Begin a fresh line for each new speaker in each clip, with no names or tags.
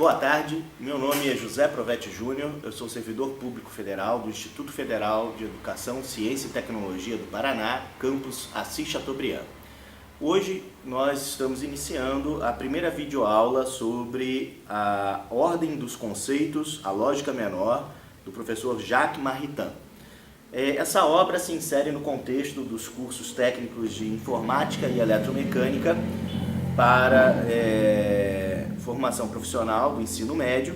Boa tarde, meu nome é José Provete Júnior, eu sou servidor público federal do Instituto Federal de Educação, Ciência e Tecnologia do Paraná, campus Assis Chateaubriand. Hoje nós estamos iniciando a primeira videoaula sobre a ordem dos conceitos, a lógica menor, do professor Jacques Maritain. Essa obra se insere no contexto dos cursos técnicos de Informática e Eletromecânica para formação profissional do ensino médio,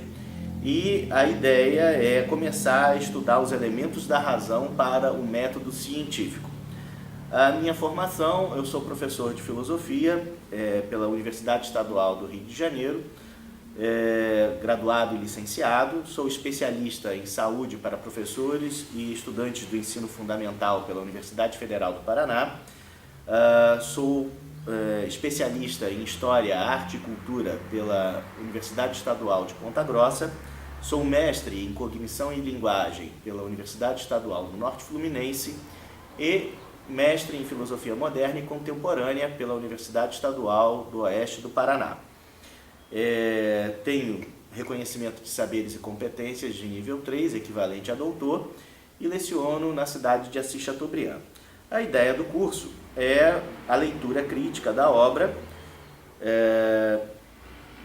e a ideia é começar a estudar os elementos da razão para o método científico. A minha formação, eu sou professor de filosofia pela Universidade Estadual do Rio de Janeiro, graduado e licenciado, sou especialista em saúde para professores e estudantes do ensino fundamental pela Universidade Federal do Paraná, sou especialista em História, Arte e Cultura pela Universidade Estadual de Ponta Grossa, sou mestre em Cognição e Linguagem pela Universidade Estadual do Norte Fluminense e mestre em Filosofia Moderna e Contemporânea pela Universidade Estadual do Oeste do Paraná. Tenho reconhecimento de saberes e competências de nível 3, equivalente a doutor, e leciono na cidade de Assis Chateaubriand. A ideia do curso é a leitura crítica da obra,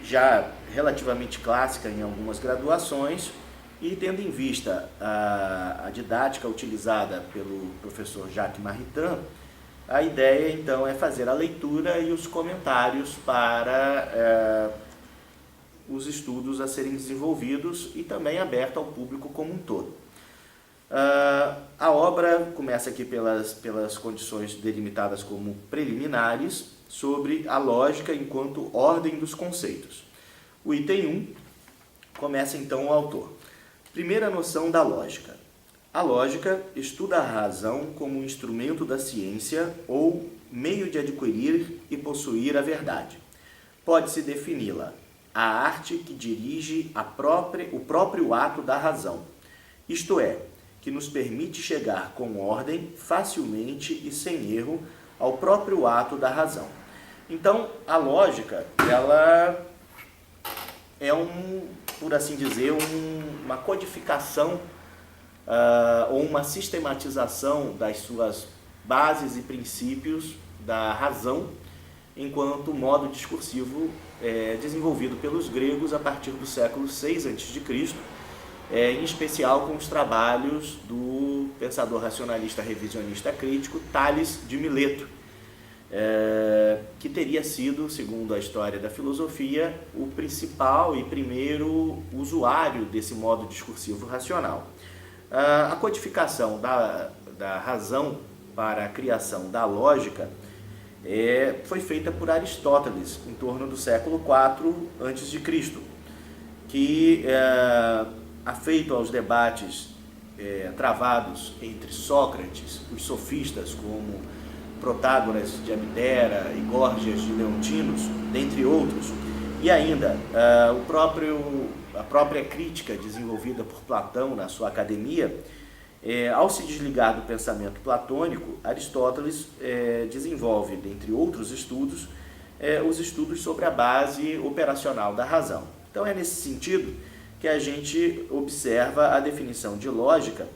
já relativamente clássica em algumas graduações, e tendo em vista a didática utilizada pelo professor Jacques Maritain, a ideia então é fazer a leitura e os comentários para os estudos a serem desenvolvidos e também aberta ao público como um todo. A obra começa aqui pelas condições delimitadas como preliminares sobre a lógica enquanto ordem dos conceitos. O item 1 começa então o autor. Primeira noção da lógica. A lógica estuda a razão como instrumento da ciência ou meio de adquirir e possuir a verdade. Pode-se defini-la a arte que dirige o próprio ato da razão, isto é, que nos permite chegar com ordem, facilmente e sem erro, ao próprio ato da razão. Então, a lógica, ela é por assim dizer, uma codificação ou uma sistematização das suas bases e princípios da razão enquanto modo discursivo desenvolvido pelos gregos a partir do século VI a.C., em especial com os trabalhos do pensador racionalista revisionista crítico Tales de Mileto, que teria sido, segundo a história da filosofia, o principal e primeiro usuário desse modo discursivo racional. A codificação da razão para a criação da lógica foi feita por Aristóteles em torno do século IV a.C., que afeito aos debates travados entre Sócrates, os sofistas como Protágoras de Abdera e Górgias de Leontinos, dentre outros, e ainda a própria crítica desenvolvida por Platão na sua academia, ao se desligar do pensamento platônico, Aristóteles desenvolve, dentre outros estudos, os estudos sobre a base operacional da razão. Então é nesse sentido que a gente observa a definição de lógica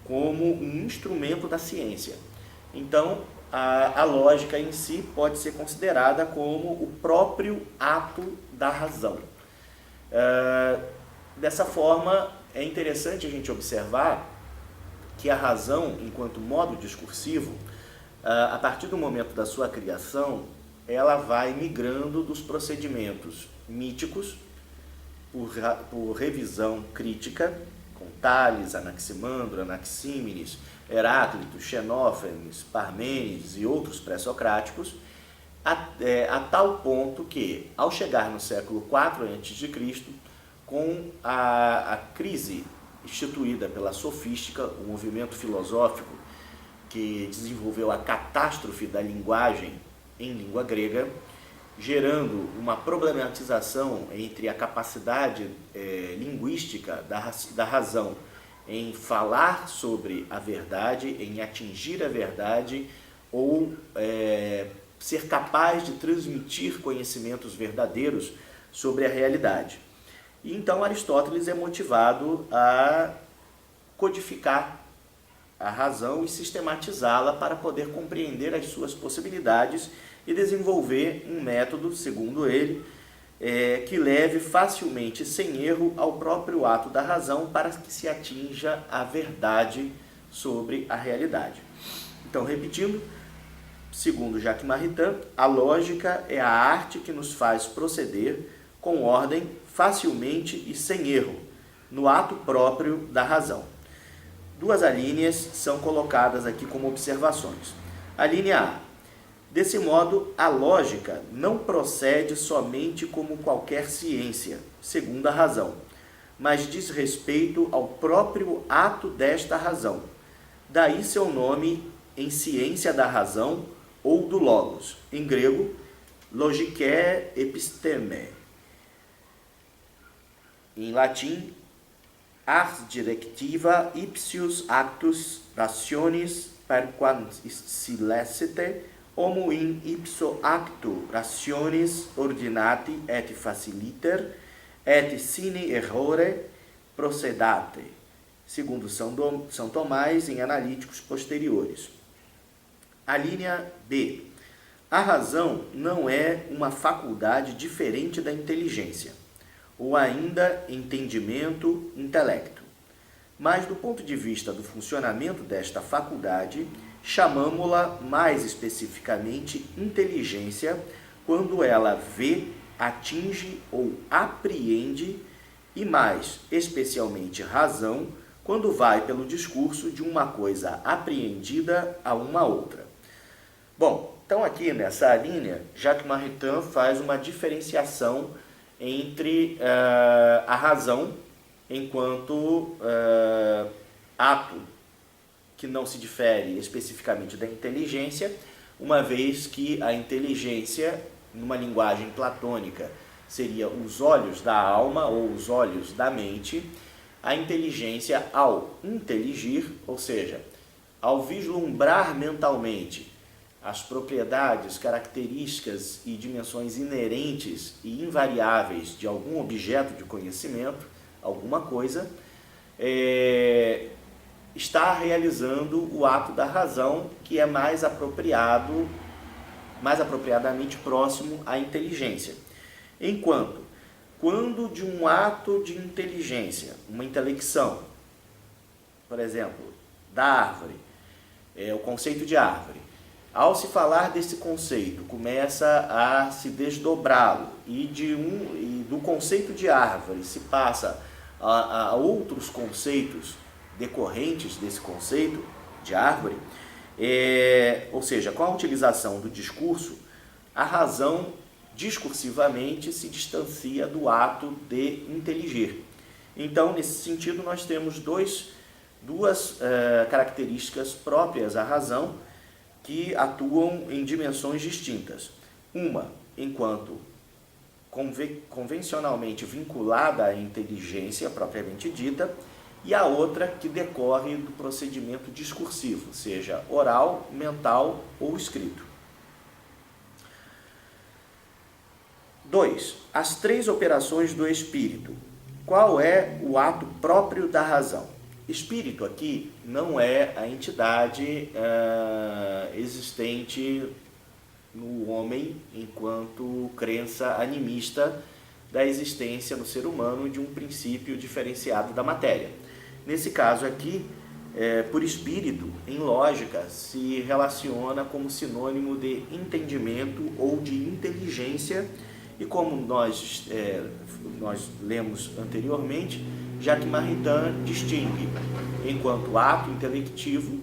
como um instrumento da ciência. Então, a lógica em si pode ser considerada como o próprio ato da razão. Dessa forma, é interessante a gente observar que a razão, enquanto modo discursivo, a partir do momento da sua criação, ela vai migrando dos procedimentos míticos, por revisão crítica, com Tales, Anaximandro, Anaxímenes, Heráclito, Xenófanes, Parmênides e outros pré-socráticos, a tal ponto que, ao chegar no século IV a.C., com a crise instituída pela sofística, o movimento filosófico que desenvolveu a catástrofe da linguagem em língua grega, gerando uma problematização entre a capacidade linguística da razão em falar sobre a verdade, em atingir a verdade ou ser capaz de transmitir conhecimentos verdadeiros sobre a realidade. E então Aristóteles é motivado a codificar a razão e sistematizá-la para poder compreender as suas possibilidades e desenvolver um método, segundo ele, que leve facilmente e sem erro ao próprio ato da razão para que se atinja a verdade sobre a realidade. Então, repetindo, segundo Jacques Maritain, a lógica é a arte que nos faz proceder com ordem, facilmente e sem erro, no ato próprio da razão. Duas alíneas são colocadas aqui como observações. A linha A. Desse modo, a lógica não procede somente como qualquer ciência, segundo a razão, mas diz respeito ao próprio ato desta razão. Daí seu nome em ciência da razão ou do logos, em grego, logicae episteme. Em latim, ars directiva ipsius actus rationis perquam si lecite, homo in ipso actu rationis ordinati et faciliter, et sine errore procedate, segundo São Tomás em Analíticos Posteriores. A linha B. A razão não é uma faculdade diferente da inteligência, ou ainda entendimento, intelecto. Mas, do ponto de vista do funcionamento desta faculdade, chamamo-la mais especificamente inteligência quando ela vê, atinge ou apreende, e mais especialmente razão quando vai pelo discurso de uma coisa apreendida a uma outra. Bom, então aqui nessa linha, Jacques Maritain faz uma diferenciação entre a razão enquanto ato que não se difere especificamente da inteligência, uma vez que a inteligência, numa linguagem platônica, seria os olhos da alma ou os olhos da mente. A inteligência, ao inteligir, ou seja, ao vislumbrar mentalmente as propriedades, características e dimensões inerentes e invariáveis de algum objeto de conhecimento, alguma coisa, está realizando o ato da razão, que é mais apropriadamente próximo à inteligência. Enquanto, quando de um ato de inteligência, uma intelecção, por exemplo, da árvore, o conceito de árvore, ao se falar desse conceito, começa a se desdobrá-lo e do conceito de árvore se passa a outros conceitos decorrentes desse conceito de árvore, ou seja, com a utilização do discurso, a razão discursivamente se distancia do ato de inteligir. Então, nesse sentido, nós temos duas características próprias à razão que atuam em dimensões distintas. Uma, enquanto convencionalmente vinculada à inteligência propriamente dita, e a outra que decorre do procedimento discursivo, seja oral, mental ou escrito. 2. As três operações do espírito. Qual é o ato próprio da razão? Espírito aqui não é a entidade existente no homem enquanto crença animista da existência no ser humano de um princípio diferenciado da matéria. Nesse caso aqui, por espírito, em lógica, se relaciona como sinônimo de entendimento ou de inteligência, e como nós lemos anteriormente, Jacques Maritain distingue enquanto ato intelectivo,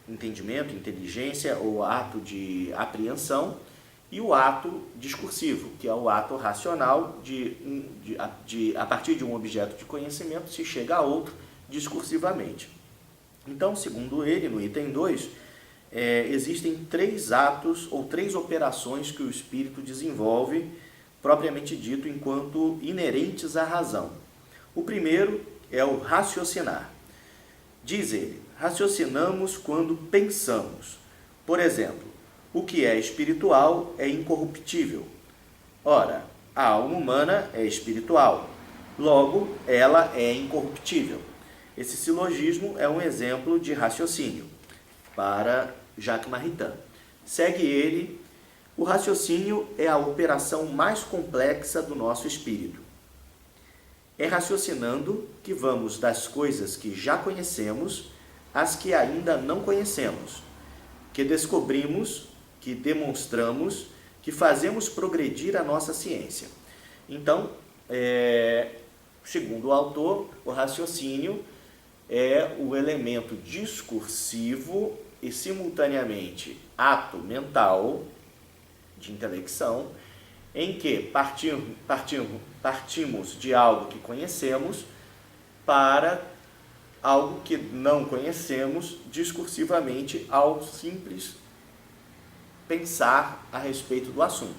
entendimento, inteligência ou ato de apreensão, e o ato discursivo, que é o ato racional a partir de um objeto de conhecimento se chega a outro discursivamente. Então, segundo ele, no item 2, existem três atos ou três operações que o espírito desenvolve, propriamente dito, enquanto inerentes à razão. O primeiro é o raciocinar. Diz ele, raciocinamos quando pensamos. Por exemplo, o que é espiritual é incorruptível. Ora, a alma humana é espiritual, logo ela é incorruptível. Esse silogismo é um exemplo de raciocínio para Jacques Maritain. Segue ele: o raciocínio é a operação mais complexa do nosso espírito. É raciocinando que vamos das coisas que já conhecemos às que ainda não conhecemos, que descobrimos, que demonstramos, que fazemos progredir a nossa ciência. Então, segundo o autor, o raciocínio é o elemento discursivo e, simultaneamente, ato mental de intelecção, em que partimos de algo que conhecemos para algo que não conhecemos discursivamente ao simples pensar a respeito do assunto.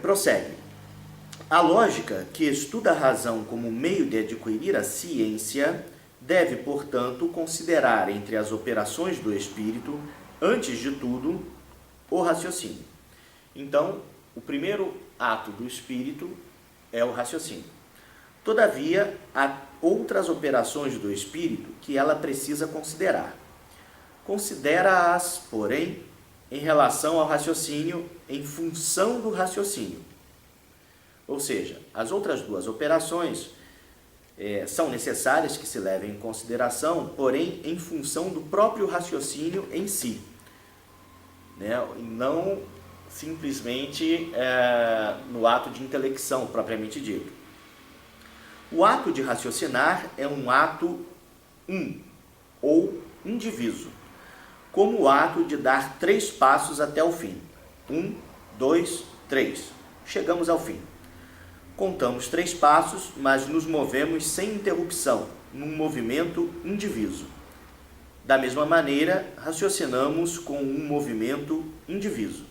Prossegue. A lógica, que estuda a razão como meio de adquirir a ciência, deve, portanto, considerar entre as operações do espírito, antes de tudo, o raciocínio. Então, o primeiro ato do espírito é o raciocínio. Todavia, há outras operações do espírito que ela precisa considerar. Considera-as, porém, em relação ao raciocínio, em função do raciocínio. Ou seja, as outras duas operações são necessárias que se levem em consideração, porém, em função do próprio raciocínio em si, né? Não simplesmente no ato de intelecção propriamente dito. O ato de raciocinar é um ato ou indiviso, como o ato de dar 3 passos até o fim. 1, 2, 3. Chegamos ao fim. Contamos 3 passos, mas nos movemos sem interrupção, num movimento indiviso. Da mesma maneira, raciocinamos com um movimento indiviso.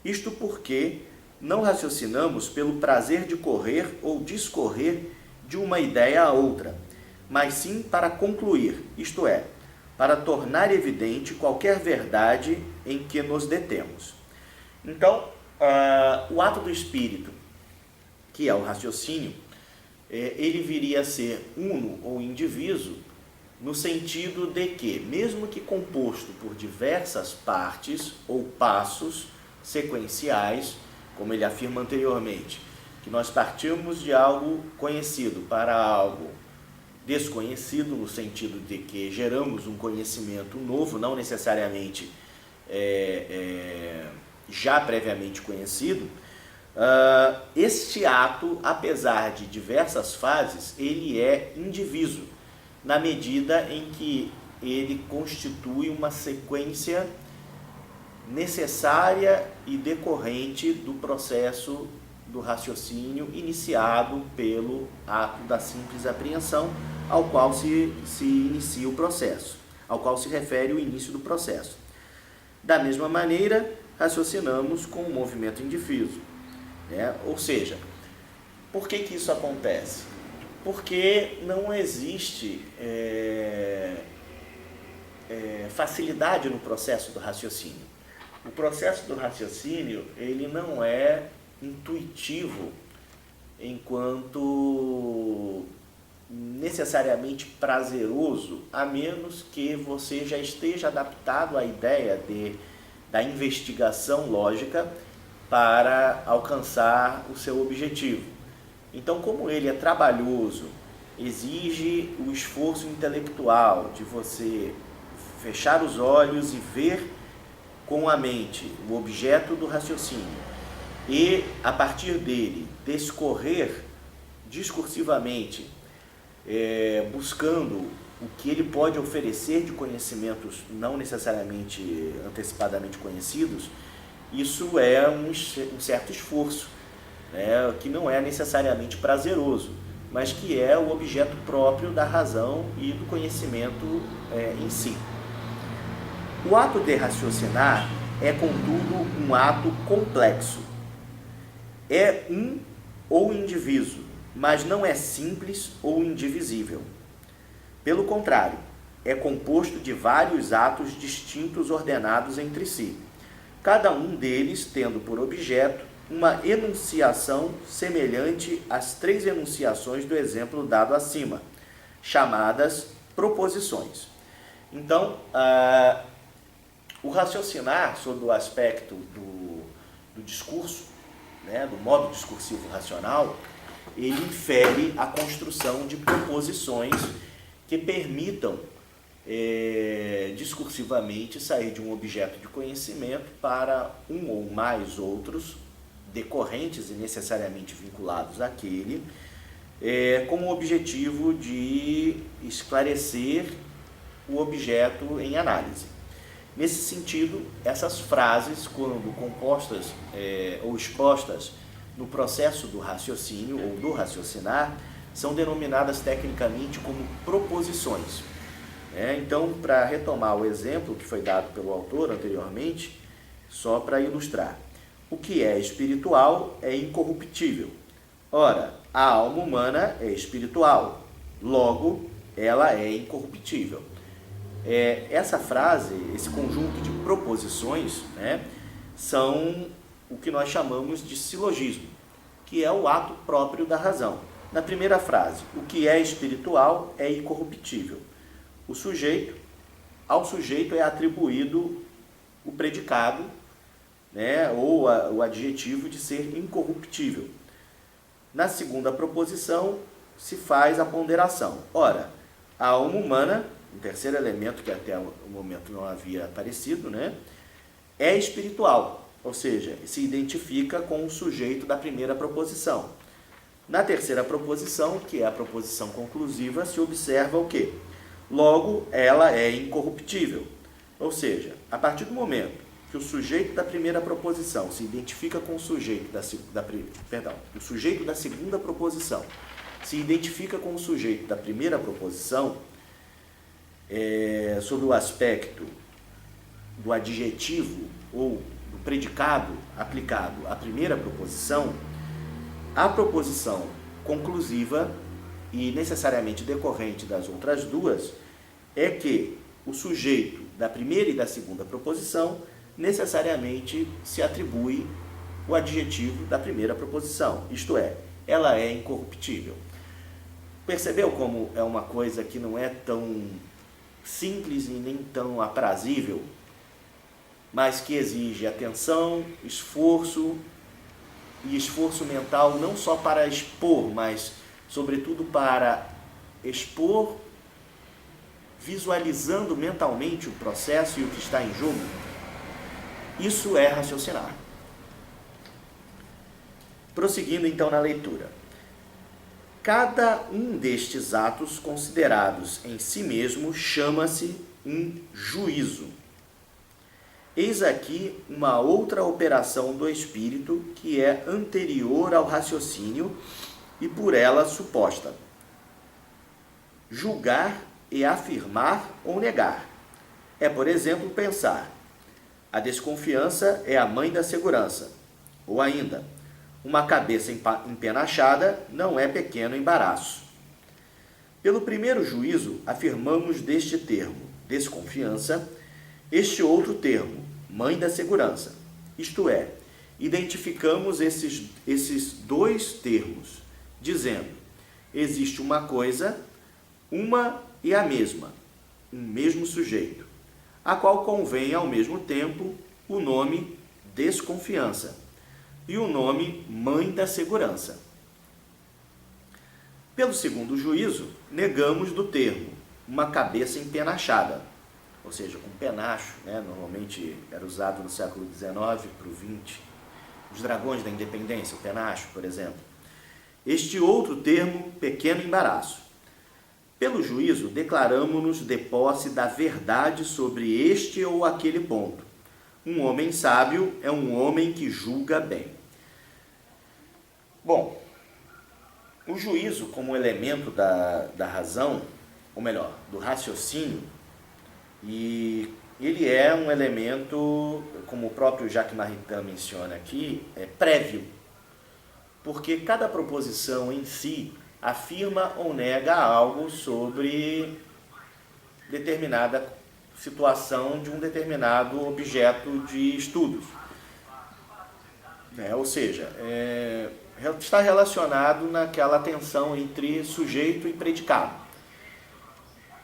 Isto porque não raciocinamos pelo prazer de correr ou discorrer de uma ideia a outra, mas sim para concluir, isto é, para tornar evidente qualquer verdade em que nos detemos. Então, o ato do espírito, que é o raciocínio, ele viria a ser uno ou indiviso, no sentido de que, mesmo que composto por diversas partes ou passos sequenciais, como ele afirma anteriormente, que nós partimos de algo conhecido para algo desconhecido, no sentido de que geramos um conhecimento novo, não necessariamente já previamente conhecido. Este ato, apesar de diversas fases, ele é indiviso, na medida em que ele constitui uma sequência necessária e decorrente do processo do raciocínio iniciado pelo ato da simples apreensão, ao qual se inicia o processo, ao qual se refere o início do processo. Da mesma maneira, raciocinamos com o movimento indiviso, né? Ou seja, por que isso acontece? Porque não existe facilidade no processo do raciocínio. O processo do raciocínio, ele não é intuitivo enquanto necessariamente prazeroso, a menos que você já esteja adaptado à ideia da investigação lógica para alcançar o seu objetivo. Então, como ele é trabalhoso, exige o esforço intelectual de você fechar os olhos e ver com a mente o objeto do raciocínio e, a partir dele, discorrer discursivamente, buscando o que ele pode oferecer de conhecimentos não necessariamente antecipadamente conhecidos, isso é um certo esforço, né, que não é necessariamente prazeroso, mas que é o objeto próprio da razão e do conhecimento em si. O ato de raciocinar é, contudo, um ato complexo. É ou indiviso, mas não é simples ou indivisível. Pelo contrário, é composto de vários atos distintos ordenados entre si. cada um deles tendo por objeto uma enunciação semelhante às 3 enunciações do exemplo dado acima, chamadas proposições. Então, o raciocinar sobre o aspecto do discurso, né, do modo discursivo racional, ele infere a construção de proposições que permitam discursivamente sair de um objeto de conhecimento para um ou mais outros, decorrentes e necessariamente vinculados àquele, com o objetivo de esclarecer o objeto em análise. Nesse sentido, essas frases, quando compostas ou expostas no processo do raciocínio ou do raciocinar, são denominadas tecnicamente como proposições. Então, para retomar o exemplo que foi dado pelo autor anteriormente, só para ilustrar. O que é espiritual é incorruptível. Ora, a alma humana é espiritual, logo, ela é incorruptível. Essa frase, esse conjunto de proposições, né, são o que nós chamamos de silogismo, que é o ato próprio da razão. Na primeira frase, o que é espiritual é incorruptível. Ao sujeito é atribuído o predicado, né, ou o adjetivo de ser incorruptível. Na segunda proposição, se faz a ponderação. Ora, a alma humana, um terceiro elemento que até o momento não havia aparecido, né, é espiritual, ou seja, se identifica com o sujeito da primeira proposição. Na terceira proposição, que é a proposição conclusiva, se observa o quê? Logo, ela é incorruptível. Ou seja, a partir do momento que o sujeito da primeira proposição se identifica com o sujeito o sujeito da segunda proposição se identifica com o sujeito da primeira proposição, sobre o aspecto do adjetivo ou do predicado aplicado à primeira proposição, a proposição conclusiva e necessariamente decorrente das outras duas é que o sujeito da primeira e da segunda proposição necessariamente se atribui o adjetivo da primeira proposição, isto é, ela é incorruptível. Percebeu como é uma coisa que não é tão simples e nem tão aprazível, mas que exige atenção, esforço e esforço mental não só para expor, mas sobretudo para expor visualizando mentalmente o processo e o que está em jogo? Isso é raciocinar. Prosseguindo então na leitura. Cada um destes atos considerados em si mesmo chama-se um juízo. Eis aqui uma outra operação do espírito que é anterior ao raciocínio e por ela suposta. Julgar e afirmar ou negar. É, por exemplo, pensar: a desconfiança é a mãe da segurança. Ou ainda, uma cabeça empenachada não é pequeno embaraço. Pelo primeiro juízo, afirmamos deste termo, desconfiança, este outro termo, mãe da segurança. Isto é, identificamos esses dois termos, dizendo: existe uma coisa, uma e a mesma, um mesmo sujeito, a qual convém ao mesmo tempo o nome desconfiança e o nome mãe da segurança. Pelo segundo juízo, negamos do termo uma cabeça empenachada, ou seja, com penacho, né? Normalmente era usado no século XIX para o XX, os dragões da independência, o penacho, por exemplo. Este outro termo, pequeno embaraço. Pelo juízo, declaramo-nos de posse da verdade sobre este ou aquele ponto. Um homem sábio é um homem que julga bem. Bom, o juízo como elemento da razão, ou melhor, do raciocínio, e ele é um elemento, como o próprio Jacques Maritain menciona aqui, prévio, porque cada proposição em si afirma ou nega algo sobre determinada situação de um determinado objeto de estudos. Ou seja, está relacionado naquela tensão entre sujeito e predicado.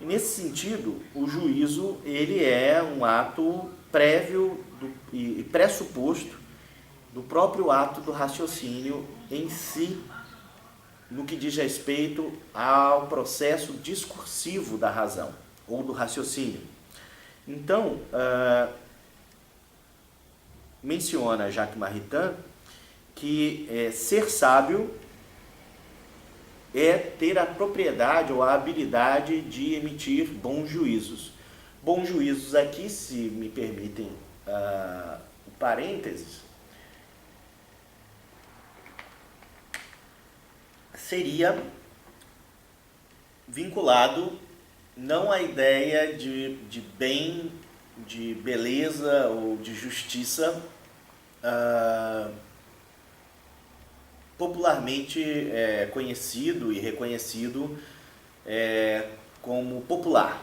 E nesse sentido, o juízo ele é um ato prévio e pressuposto do próprio ato do raciocínio em si, no que diz respeito ao processo discursivo da razão ou do raciocínio. Então, menciona Jacques Maritain que ser sábio é ter a propriedade ou a habilidade de emitir bons juízos. Bons juízos aqui, se me permitem o parênteses, seria vinculado não à ideia de bem, de beleza ou de justiça popularmente conhecido e reconhecido como popular,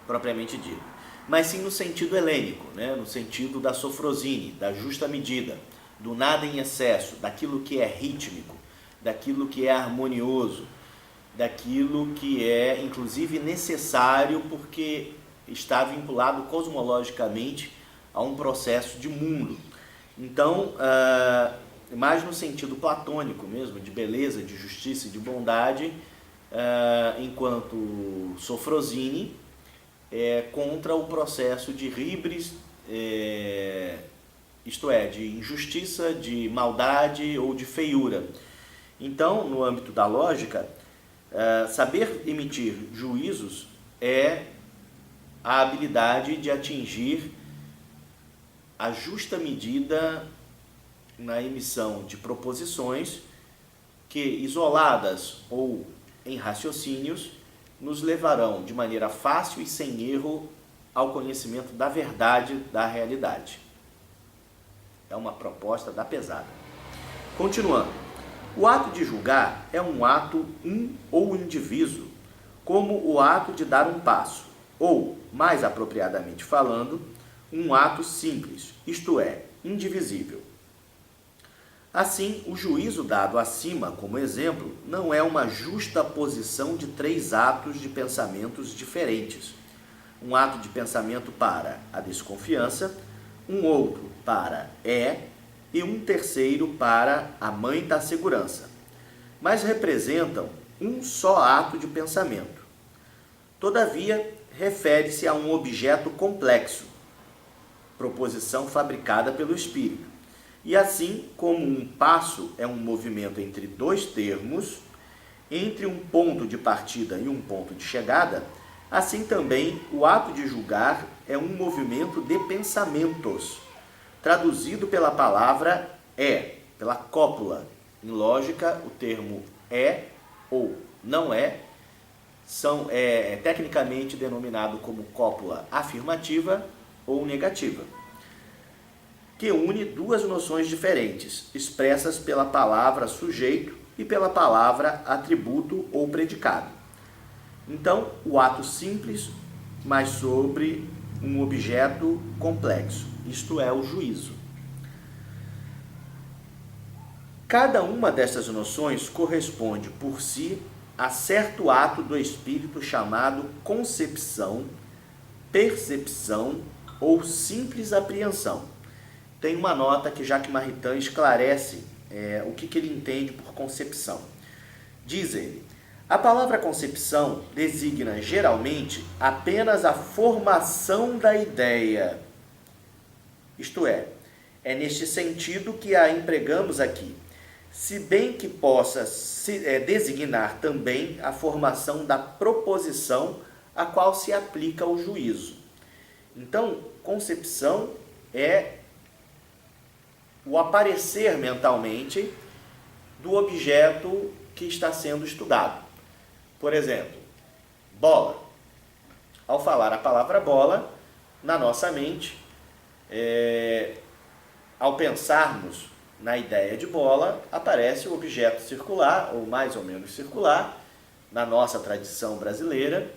propriamente dito, mas sim no sentido helênico, no sentido da sofrosine, da justa medida, do nada em excesso, daquilo que é rítmico, daquilo que é harmonioso, daquilo que é inclusive necessário porque está vinculado cosmologicamente a um processo de mundo. Então, mais no sentido platônico mesmo, de beleza, de justiça e de bondade, enquanto sofrosine, contra o processo de híbris, isto é, de injustiça, de maldade ou de feiura. Então, no âmbito da lógica, saber emitir juízos é a habilidade de atingir a justa medida na emissão de proposições que, isoladas ou em raciocínios, nos levarão de maneira fácil e sem erro ao conhecimento da verdade da realidade. É uma proposta da pesada. Continuando. O ato de julgar é um ato ou indiviso, como o ato de dar um passo, ou, mais apropriadamente falando, um ato simples, isto é, indivisível. Assim, o juízo dado acima como exemplo não é uma justa posição de 3 atos de pensamentos diferentes. Um ato de pensamento para a desconfiança, um outro para e um terceiro para a mãe da segurança. Mas representam um só ato de pensamento. Todavia, refere-se a um objeto complexo, proposição fabricada pelo espírito. E assim como um passo é um movimento entre 2 termos, entre um ponto de partida e um ponto de chegada, assim também o ato de julgar é um movimento de pensamentos, traduzido pela palavra pela cópula. Em lógica, o termo ou não é tecnicamente denominado como cópula afirmativa ou negativa, que une 2 noções diferentes, expressas pela palavra sujeito e pela palavra atributo ou predicado. Então, o ato simples, mas sobre um objeto complexo, isto é, o juízo. Cada uma dessas noções corresponde por si a certo ato do espírito chamado concepção, percepção ou simples apreensão. Tem uma nota que Jacques Maritain esclarece o que ele entende por concepção. Diz ele: a palavra concepção designa geralmente apenas a formação da ideia. Isto é neste sentido que a empregamos aqui, se bem que possa designar também a formação da proposição a qual se aplica o juízo. Então, concepção é o aparecer mentalmente do objeto que está sendo estudado. Por exemplo, bola. Ao falar a palavra bola, na nossa mente, ao pensarmos na ideia de bola, aparece o objeto circular, ou mais ou menos circular, na nossa tradição brasileira,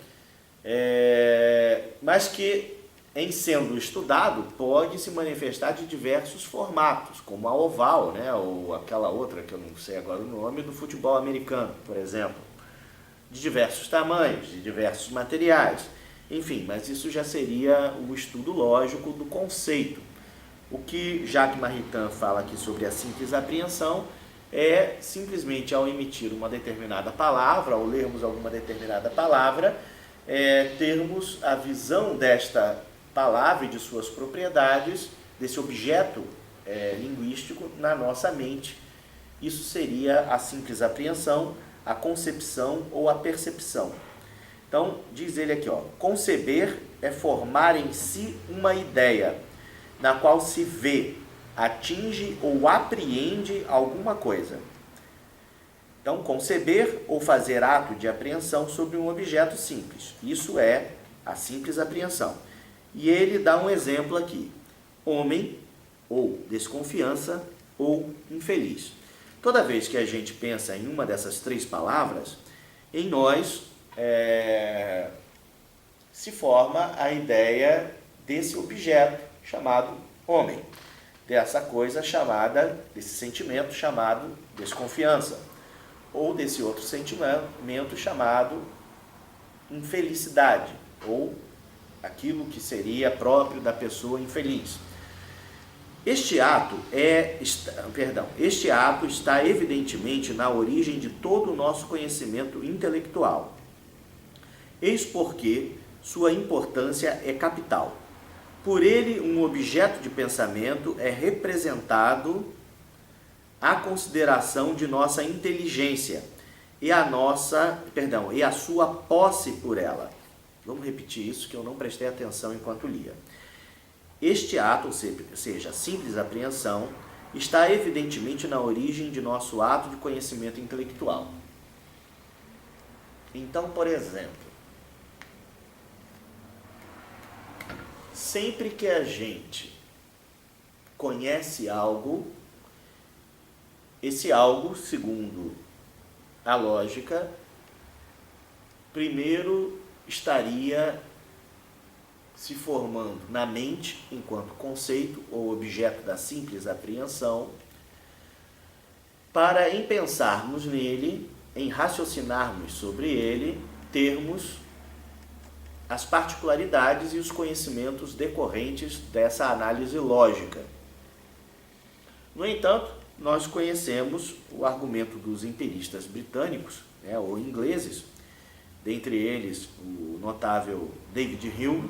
mas que em sendo estudado, pode se manifestar de diversos formatos, como a oval, né, ou aquela outra que eu não sei agora o nome, do futebol americano, por exemplo, de diversos tamanhos, de diversos materiais, enfim, mas isso já seria o estudo lógico do conceito. O que Jacques Maritain fala aqui sobre a simples apreensão é simplesmente ao emitir uma determinada palavra, ao lermos alguma determinada palavra, termos a visão desta palavra e de suas propriedades, desse objeto linguístico na nossa mente. Isso seria a simples apreensão, a concepção ou a percepção. Então, diz ele aqui, conceber é formar em si uma ideia, na qual se vê, atinge ou apreende alguma coisa. Então, conceber ou fazer ato de apreensão sobre um objeto simples. Isso é a simples apreensão. E ele dá um exemplo aqui. Homem, ou desconfiança, ou infeliz. Toda vez que a gente pensa em uma dessas três palavras, em nós se forma a ideia desse objeto chamado homem, dessa coisa chamada, desse sentimento chamado desconfiança, ou desse outro sentimento chamado infelicidade, ou aquilo que seria próprio da pessoa infeliz. Este ato está evidentemente na origem de todo o nosso conhecimento intelectual. Eis porque sua importância é capital. Por ele, um objeto de pensamento é representado à consideração de nossa inteligência e a sua posse por ela. Vamos repetir isso que eu não prestei atenção enquanto lia. Este ato, ou seja, a simples apreensão, está evidentemente na origem de nosso ato de conhecimento intelectual. Então, por exemplo, sempre que a gente conhece algo, esse algo, segundo a lógica, primeiro estaria se formando na mente enquanto conceito ou objeto da simples apreensão, para em pensarmos nele, em raciocinarmos sobre ele, termos as particularidades e os conhecimentos decorrentes dessa análise lógica. No entanto, nós conhecemos o argumento dos empiristas britânicos, ou ingleses, dentre eles o notável David Hume,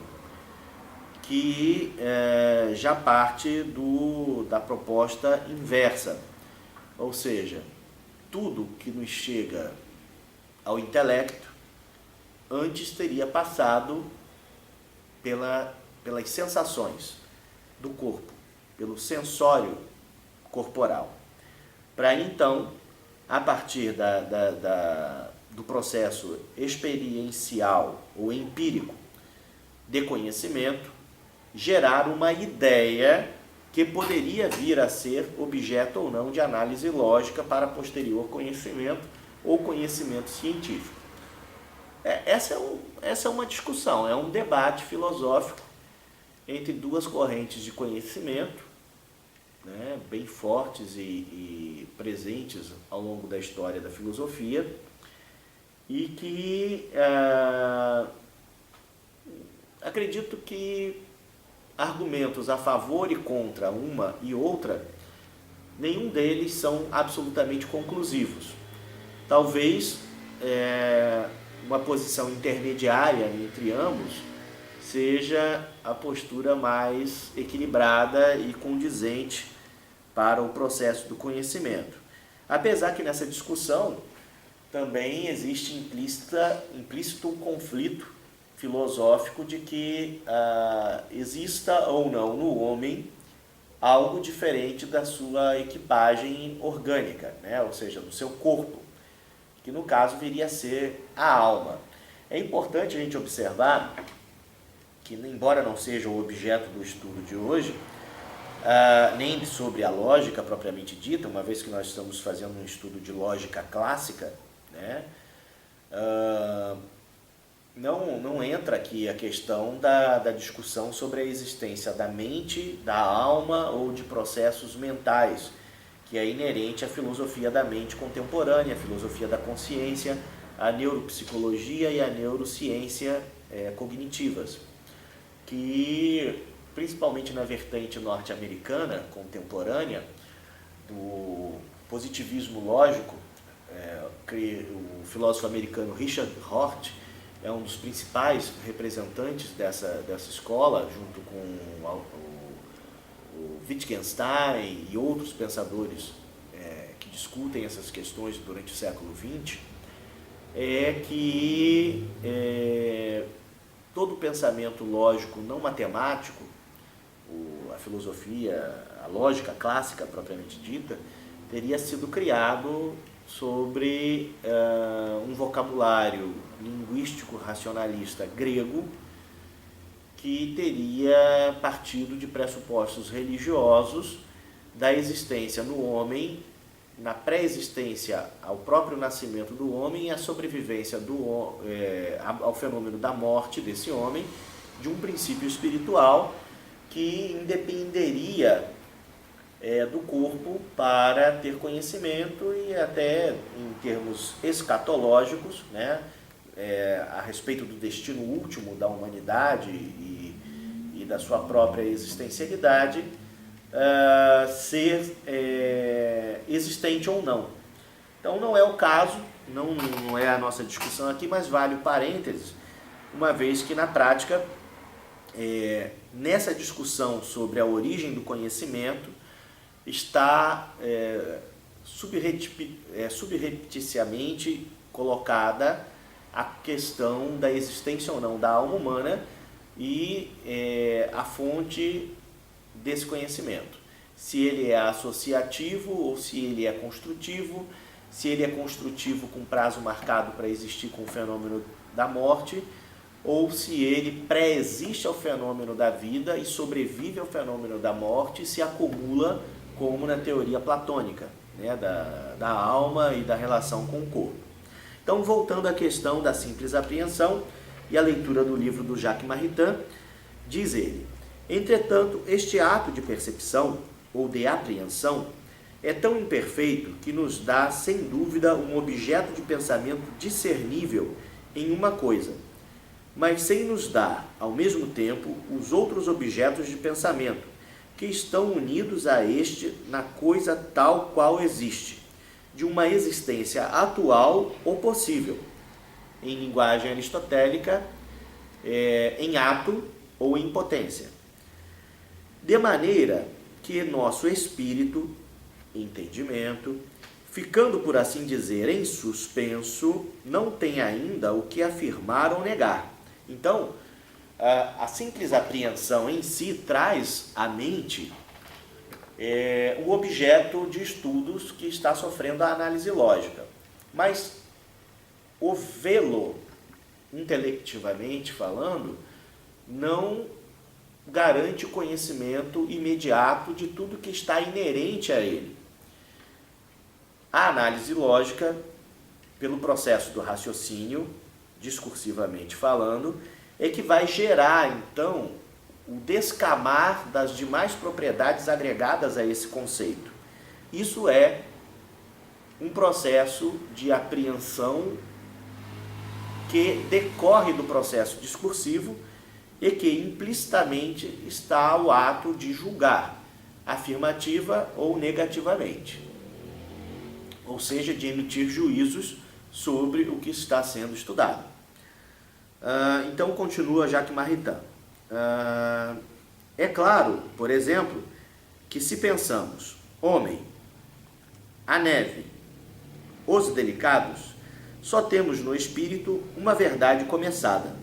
que já parte da proposta inversa, ou seja, tudo que nos chega ao intelecto antes teria passado pelas sensações do corpo, pelo sensório corporal, para então, a partir do processo experiencial ou empírico de conhecimento, gerar uma ideia que poderia vir a ser objeto ou não de análise lógica para posterior conhecimento ou conhecimento científico. Essa é uma discussão, é um debate filosófico entre duas correntes de conhecimento, bem fortes e presentes ao longo da história da filosofia, e que acredito que argumentos a favor e contra uma e outra, nenhum deles são absolutamente conclusivos. Talvez uma posição intermediária entre ambos seja a postura mais equilibrada e condizente para o processo do conhecimento. Apesar que nessa discussão também existe implícito um conflito filosófico de que exista ou não no homem algo diferente da sua equipagem orgânica, ou seja, do seu corpo, que no caso viria a ser a alma. É importante a gente observar que, embora não seja o objeto do estudo de hoje, nem sobre a lógica propriamente dita, uma vez que nós estamos fazendo um estudo de lógica clássica, não entra aqui a questão da discussão sobre a existência da mente, da alma ou de processos mentais, que é inerente à filosofia da mente contemporânea, a filosofia da consciência, a neuropsicologia e a neurociência cognitivas, que principalmente na vertente norte-americana contemporânea do positivismo lógico, o filósofo americano Richard Rorty é um dos principais representantes dessa escola, junto com o Wittgenstein e outros pensadores que discutem essas questões durante o século XX, é que todo pensamento lógico não matemático, a filosofia, a lógica clássica propriamente dita, teria sido criado sobre um vocabulário linguístico racionalista grego que teria partido de pressupostos religiosos da existência no homem, na pré-existência ao próprio nascimento do homem e a sobrevivência ao fenômeno da morte desse homem, de um princípio espiritual que independeria do corpo para ter conhecimento e até em termos escatológicos, né, a respeito do destino último da humanidade e da sua própria existencialidade, ser existente ou não. Então não é o caso, não é a nossa discussão aqui, mas vale o parênteses, uma vez que na prática, nessa discussão sobre a origem do conhecimento, está subrepticiamente colocada a questão da existência ou não da alma humana e a fonte desse conhecimento. Se ele é associativo ou se ele é construtivo, se ele é construtivo com prazo marcado para existir com o fenômeno da morte, ou se ele pré-existe ao fenômeno da vida e sobrevive ao fenômeno da morte e se acumula, como na teoria platônica, né, da alma e da relação com o corpo. Então, voltando à questão da simples apreensão e a leitura do livro do Jacques Maritain, diz ele: entretanto, este ato de percepção ou de apreensão é tão imperfeito que nos dá, sem dúvida, um objeto de pensamento discernível em uma coisa, mas sem nos dar, ao mesmo tempo, os outros objetos de pensamento, que estão unidos a este na coisa tal qual existe, de uma existência atual ou possível, em linguagem aristotélica, em ato ou em potência. De maneira que nosso espírito, entendimento, ficando, por assim dizer, em suspenso, não tem ainda o que afirmar ou negar. Então, a simples apreensão em si traz à mente o objeto de estudos que está sofrendo a análise lógica. Mas o vê-lo, intelectivamente falando, não garante o conhecimento imediato de tudo que está inerente a ele. A análise lógica, pelo processo do raciocínio, discursivamente falando, é que vai gerar, então, o descamar das demais propriedades agregadas a esse conceito. Isso é um processo de apreensão que decorre do processo discursivo e que implicitamente está o ato de julgar, afirmativa ou negativamente. Ou seja, de emitir juízos sobre o que está sendo estudado. Então, continua Jacques Maritain. É claro, por exemplo, que se pensamos homem, a neve, os delicados, só temos no espírito uma verdade começada.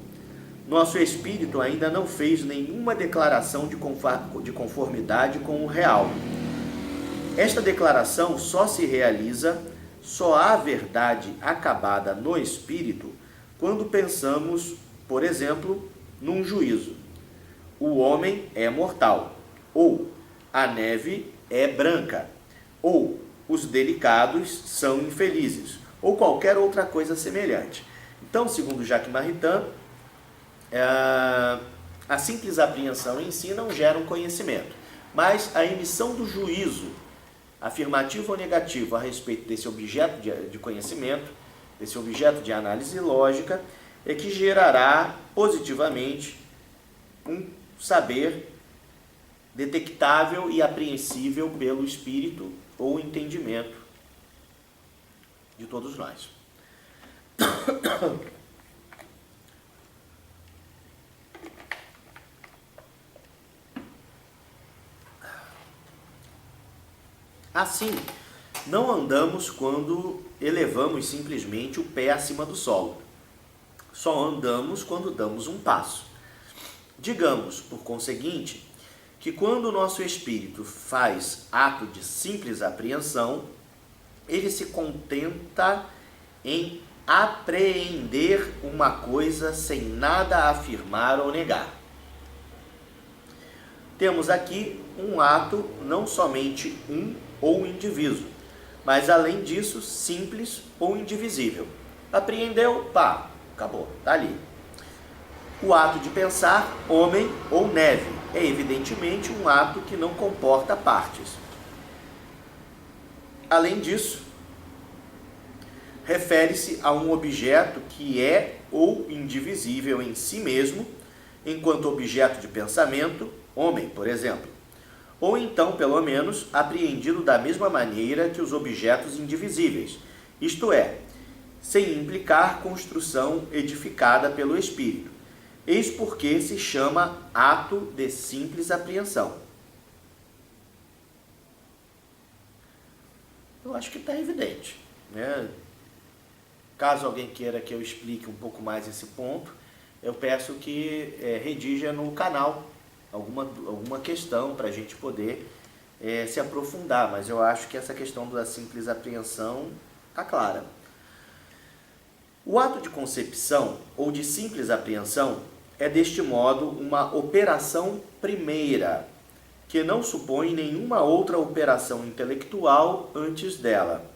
Nosso espírito ainda não fez nenhuma declaração de conformidade com o real. Esta declaração só se realiza, só há verdade acabada no espírito, quando pensamos, por exemplo, num juízo. O homem é mortal, ou a neve é branca, ou os delicados são infelizes, ou qualquer outra coisa semelhante. Então, segundo Jacques Maritain, A simples apreensão em si não gera um conhecimento, mas a emissão do juízo, afirmativo ou negativo, a respeito desse objeto de conhecimento, desse objeto de análise lógica, é que gerará positivamente um saber detectável e apreensível pelo espírito ou entendimento de todos nós. Assim, não andamos quando elevamos simplesmente o pé acima do solo. Só andamos quando damos um passo. Digamos, por conseguinte, que quando o nosso espírito faz ato de simples apreensão, ele se contenta em apreender uma coisa sem nada afirmar ou negar. Temos aqui um ato não somente ou indiviso, mas além disso, simples ou indivisível. Apreendeu, pá, acabou, tá ali. O ato de pensar, homem ou neve, é evidentemente um ato que não comporta partes. Além disso, refere-se a um objeto que é ou indivisível em si mesmo, enquanto objeto de pensamento, homem, por exemplo, ou então, pelo menos, apreendido da mesma maneira que os objetos indivisíveis, isto é, sem implicar construção edificada pelo espírito. Eis porque se chama ato de simples apreensão. Eu acho que está evidente, né? Caso alguém queira que eu explique um pouco mais esse ponto, eu peço que redija no canal alguma questão para a gente poder se aprofundar, mas eu acho que essa questão da simples apreensão está clara. O ato de concepção ou de simples apreensão é deste modo uma operação primeira, que não supõe nenhuma outra operação intelectual antes dela.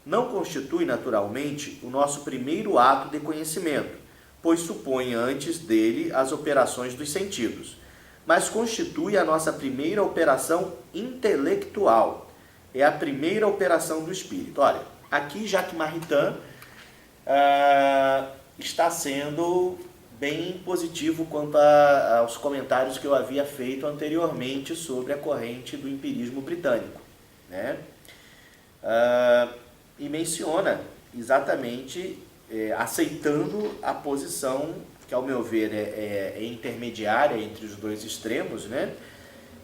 Não constitui naturalmente o nosso primeiro ato de conhecimento, pois supõe antes dele as operações dos sentidos, mas constitui a nossa primeira operação intelectual, é a primeira operação do espírito. Olha, aqui Jacques Maritain está sendo bem positivo quanto aos comentários que eu havia feito anteriormente sobre a corrente do empirismo britânico, né? E menciona exatamente aceitando a posição que, ao meu ver, é intermediária entre os dois extremos, né?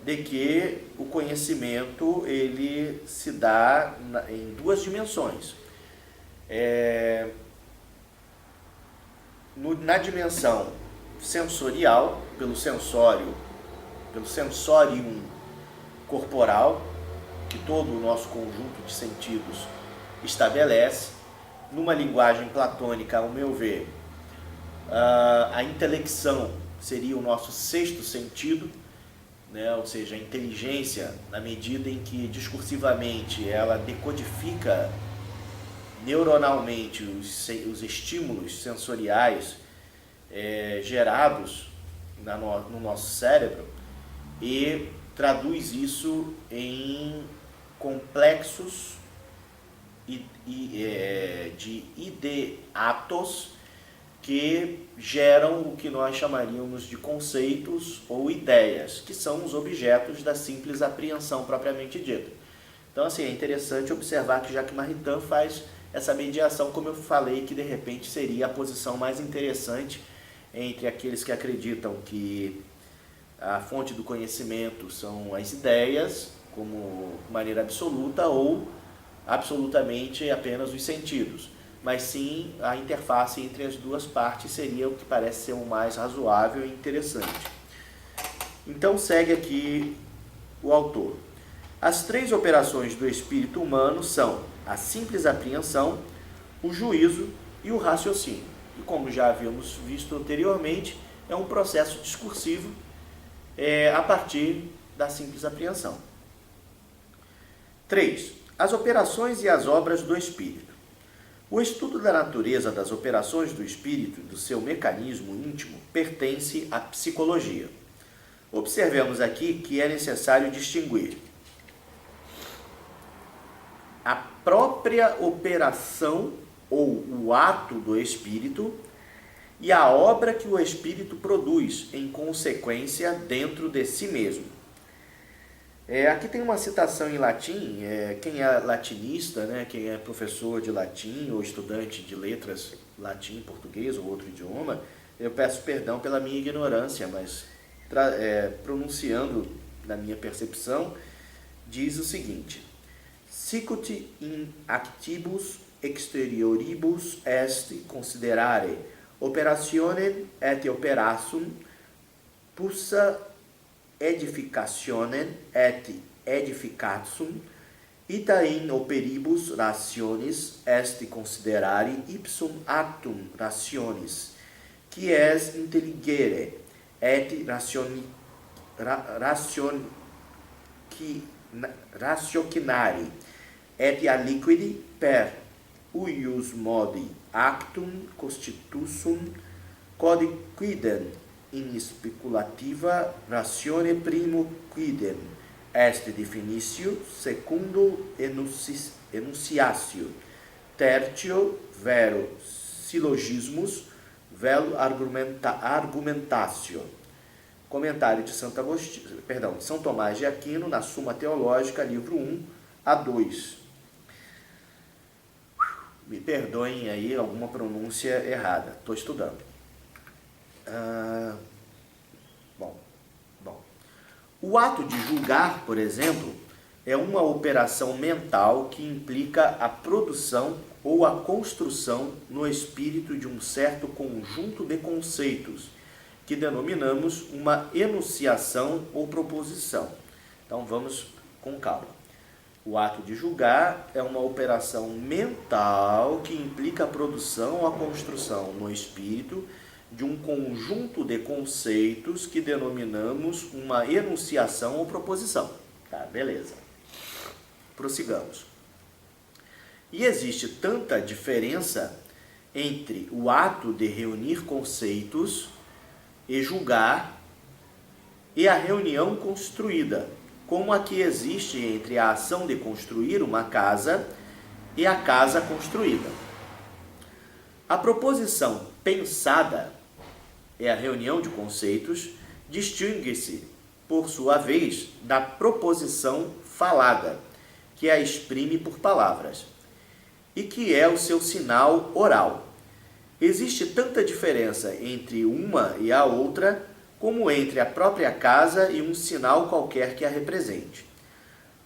De que o conhecimento ele se dá em duas dimensões. Na dimensão sensorial, pelo sensorium corporal, que todo o nosso conjunto de sentidos estabelece. Numa linguagem platônica, ao meu ver, a intelecção seria o nosso sexto sentido, né? Ou seja, a inteligência, na medida em que discursivamente ela decodifica neuronalmente os estímulos sensoriais gerados no nosso cérebro e traduz isso em complexos de ideatos que geram o que nós chamaríamos de conceitos ou ideias, que são os objetos da simples apreensão propriamente dita. Então, assim, é interessante observar que Jacques Maritain faz essa mediação, como eu falei, que de repente seria a posição mais interessante entre aqueles que acreditam que a fonte do conhecimento são as ideias, como maneira absoluta, ou absolutamente apenas os sentidos. Mas sim, a interface entre as duas partes seria o que parece ser o mais razoável e interessante. Então segue aqui o autor. As três operações do espírito humano são a simples apreensão, o juízo e o raciocínio. E como já havíamos visto anteriormente, é um processo discursivo a partir da simples apreensão. 3. As operações e as obras do espírito. O estudo da natureza das operações do espírito e do seu mecanismo íntimo pertence à psicologia. Observemos aqui que é necessário distinguir a própria operação ou o ato do espírito e a obra que o espírito produz em consequência dentro de si mesmo. Aqui tem uma citação em latim. Quem é latinista, né, quem é professor de latim ou estudante de letras latim, português ou outro idioma, eu peço perdão pela minha ignorância, mas pronunciando na minha percepção, diz o seguinte: Sicut in actibus exterioribus est considerare operationem et operassum pussa edificationem et edificatsum ita in operibus rationis est considerare ipsum actum rationis qui es intelligere et ratiocinare et aliquidi per uius modi actum constitusum quidem in speculativa ratione primo quidem est definitio secundo enunciatio tertio vero syllogismus vel argumentatio. Comentário de São Tomás de Aquino na Suma Teológica, livro 1 a 2. Me perdoem aí alguma pronúncia errada, estou estudando. Bom. O ato de julgar, por exemplo, é uma operação mental que implica a produção ou a construção no espírito de um certo conjunto de conceitos, que denominamos uma enunciação ou proposição. Então vamos com calma. O ato de julgar é uma operação mental que implica a produção ou a construção no espírito de um conjunto de conceitos que denominamos uma enunciação ou proposição. Tá, beleza. Prossigamos. E existe tanta diferença entre o ato de reunir conceitos e julgar e a reunião construída, como a que existe entre a ação de construir uma casa e a casa construída. A proposição pensada é a reunião de conceitos, distingue-se, por sua vez, da proposição falada, que a exprime por palavras, e que é o seu sinal oral. Existe tanta diferença entre uma e a outra, como entre a própria casa e um sinal qualquer que a represente.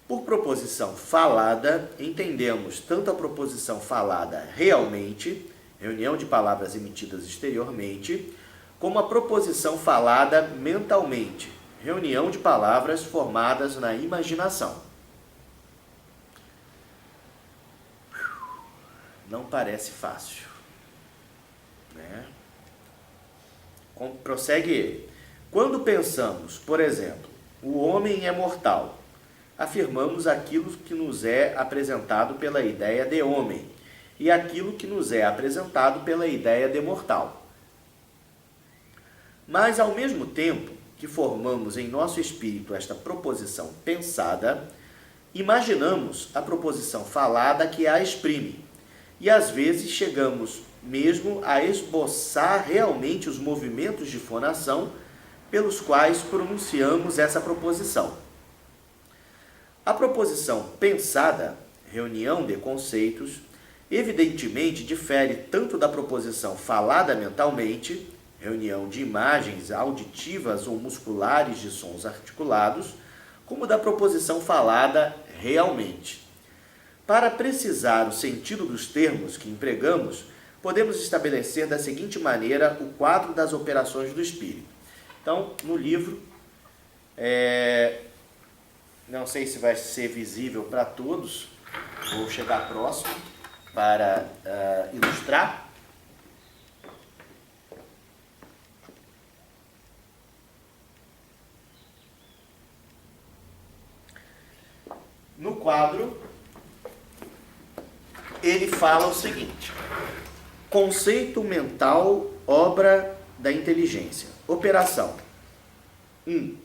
Por proposição falada, entendemos tanto a proposição falada realmente, reunião de palavras emitidas exteriormente, como a proposição falada mentalmente, reunião de palavras formadas na imaginação. Não parece fácil, né? Prossegue ele. Quando pensamos, por exemplo, o homem é mortal, afirmamos aquilo que nos é apresentado pela ideia de homem e aquilo que nos é apresentado pela ideia de mortal. Mas, ao mesmo tempo que formamos em nosso espírito esta proposição pensada, imaginamos a proposição falada que a exprime, e às vezes chegamos mesmo a esboçar realmente os movimentos de fonação pelos quais pronunciamos essa proposição. A proposição pensada, reunião de conceitos, evidentemente difere tanto da proposição falada mentalmente, reunião de imagens auditivas ou musculares de sons articulados, como da proposição falada realmente. Para precisar o sentido dos termos que empregamos, podemos estabelecer da seguinte maneira o quadro das operações do espírito. Então, no livro, não sei se vai ser visível para todos, vou chegar próximo para ilustrar. No quadro, ele fala o seguinte: conceito mental, obra da inteligência. Operação. 1.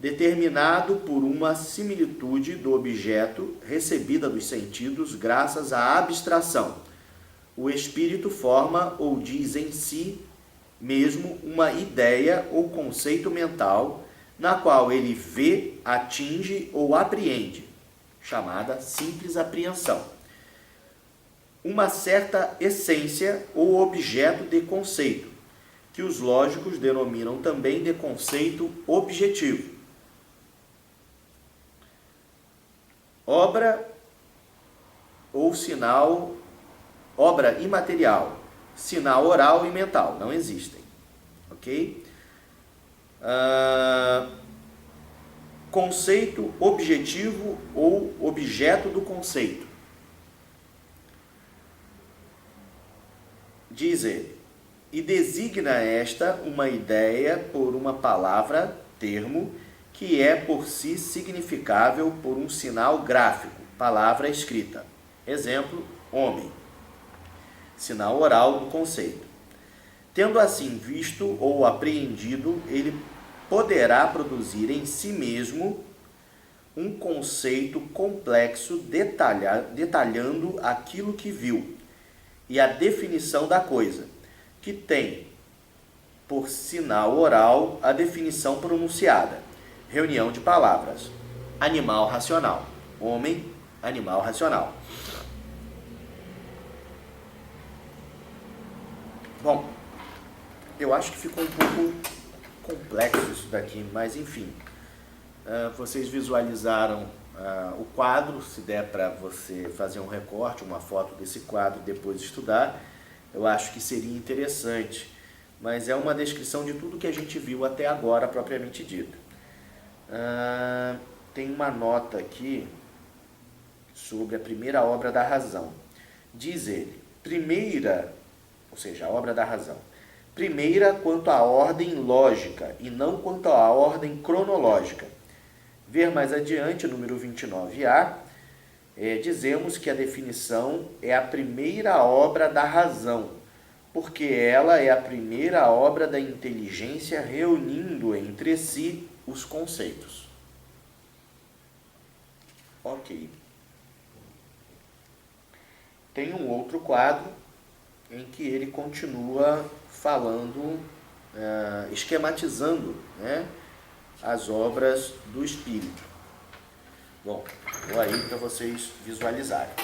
Determinado por uma similitude do objeto recebida dos sentidos graças à abstração. O espírito forma ou diz em si mesmo uma ideia ou conceito mental na qual ele vê, atinge ou apreende, chamada simples apreensão. Uma certa essência ou objeto de conceito, que os lógicos denominam também de conceito objetivo. Obra ou sinal, obra imaterial, sinal oral e mental, não existem, ok? Conceito objetivo ou objeto do conceito. Diz ele, e designa esta uma ideia por uma palavra, termo, que é por si significável por um sinal gráfico, palavra escrita. Exemplo, homem. Sinal oral do conceito. Tendo assim visto ou apreendido, ele poderá produzir em si mesmo um conceito complexo detalhando aquilo que viu e a definição da coisa, que tem por sinal oral a definição pronunciada. Reunião de palavras. Animal racional. Homem, animal racional. Bom, eu acho que ficou um pouco complexo isso daqui, mas enfim. Vocês visualizaram o quadro, se der para você fazer um recorte, uma foto desse quadro e depois estudar, eu acho que seria interessante. Mas é uma descrição de tudo que a gente viu até agora, propriamente dito. Tem uma nota aqui sobre a primeira obra da razão. Diz ele, primeira, ou seja, a obra da razão. Primeira quanto à ordem lógica e não quanto à ordem cronológica. Ver mais adiante, número 29A, dizemos que a definição é a primeira obra da razão, porque ela é a primeira obra da inteligência reunindo entre si os conceitos. Ok. Tem um outro quadro em que ele continua falando, esquematizando, né, as obras do Espírito. Bom, vou aí para vocês visualizarem.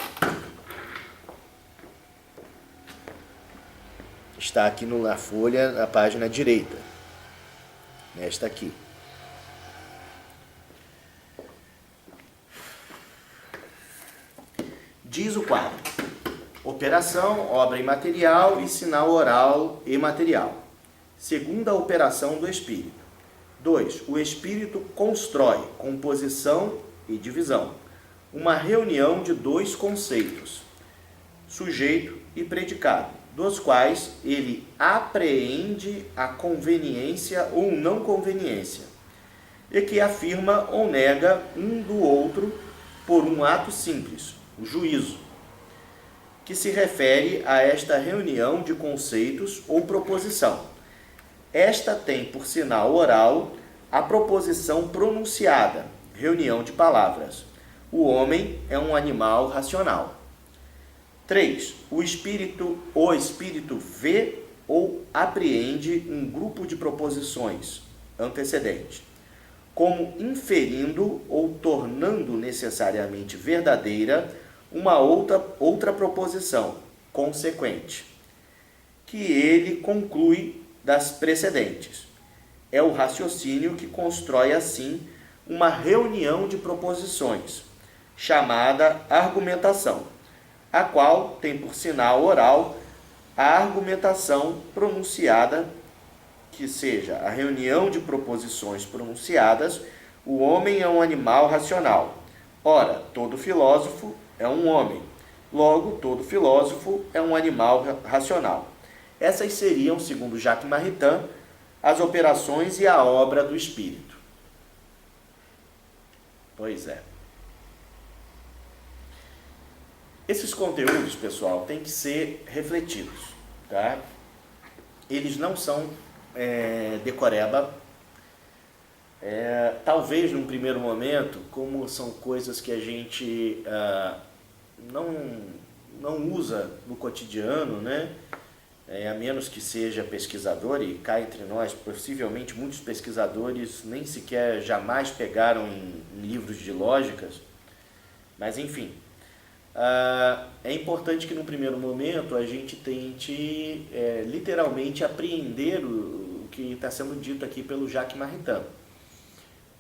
Está aqui na folha, na página direita. Nesta aqui. Diz o quadro: operação, obra imaterial e sinal oral e material. Segunda operação do espírito. 2. O espírito constrói composição e divisão. Uma reunião de dois conceitos, sujeito e predicado, dos quais ele apreende a conveniência ou não conveniência, e que afirma ou nega um do outro por um ato simples, o juízo, que se refere a esta reunião de conceitos ou proposição. Esta tem por sinal oral a proposição pronunciada, reunião de palavras. O homem é um animal racional. 3. O espírito vê ou apreende um grupo de proposições antecedentes, como inferindo ou tornando necessariamente verdadeira uma outra proposição consequente, que ele conclui das precedentes. É o raciocínio que constrói assim uma reunião de proposições, chamada argumentação, a qual tem por sinal oral a argumentação pronunciada, que seja a reunião de proposições pronunciadas. O homem é um animal racional. Ora, todo filósofo é um homem. Logo, todo filósofo é um animal racional. Essas seriam, segundo Jacques Maritain, as operações e a obra do espírito. Pois é. Esses conteúdos, pessoal, têm que ser refletidos, tá? Eles não são decoreba. Talvez num primeiro momento, como são coisas que a gente não usa no cotidiano, né? A menos que seja pesquisador, e cá entre nós, possivelmente muitos pesquisadores nem sequer jamais pegaram em livros de lógicas, mas enfim, é importante que no primeiro momento a gente tente literalmente apreender o que está sendo dito aqui pelo Jacques Maritain,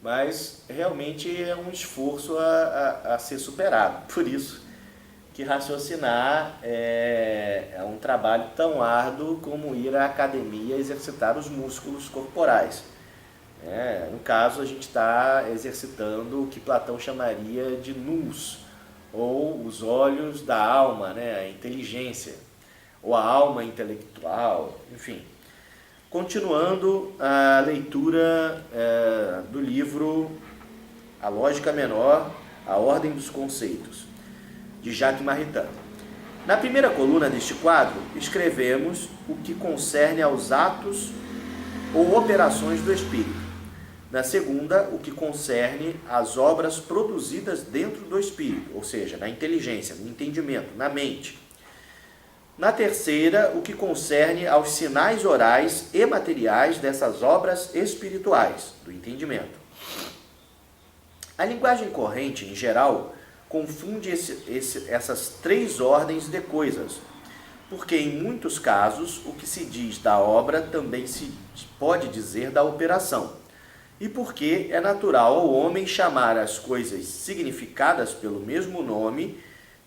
mas realmente é um esforço a ser superado, por isso que raciocinar é um trabalho tão árduo como ir à academia exercitar os músculos corporais. No caso, a gente está exercitando o que Platão chamaria de nous, ou os olhos da alma, né? A inteligência, ou a alma intelectual, enfim. Continuando a leitura do livro A Lógica Menor, A Ordem dos Conceitos, de Jacques Maritain. Na primeira coluna deste quadro, escrevemos o que concerne aos atos ou operações do espírito. Na segunda, o que concerne às obras produzidas dentro do espírito, ou seja, na inteligência, no entendimento, na mente. Na terceira, o que concerne aos sinais orais e materiais dessas obras espirituais, do entendimento. A linguagem corrente, em geral, confunde essas três ordens de coisas, porque em muitos casos o que se diz da obra também se pode dizer da operação, e porque é natural ao homem chamar as coisas significadas pelo mesmo nome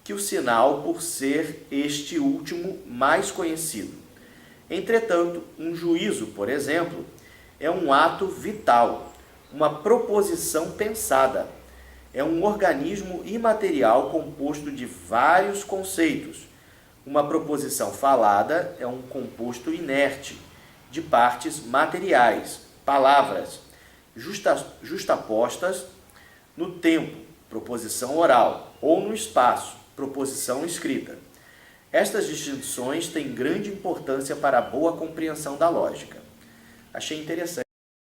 que o sinal, por ser este último mais conhecido. Entretanto, um juízo, por exemplo, é um ato vital, uma proposição pensada. É um organismo imaterial composto de vários conceitos. Uma proposição falada é um composto inerte, de partes materiais, palavras, justapostas no tempo, proposição oral, ou no espaço, proposição escrita. Estas distinções têm grande importância para a boa compreensão da lógica. Achei interessante.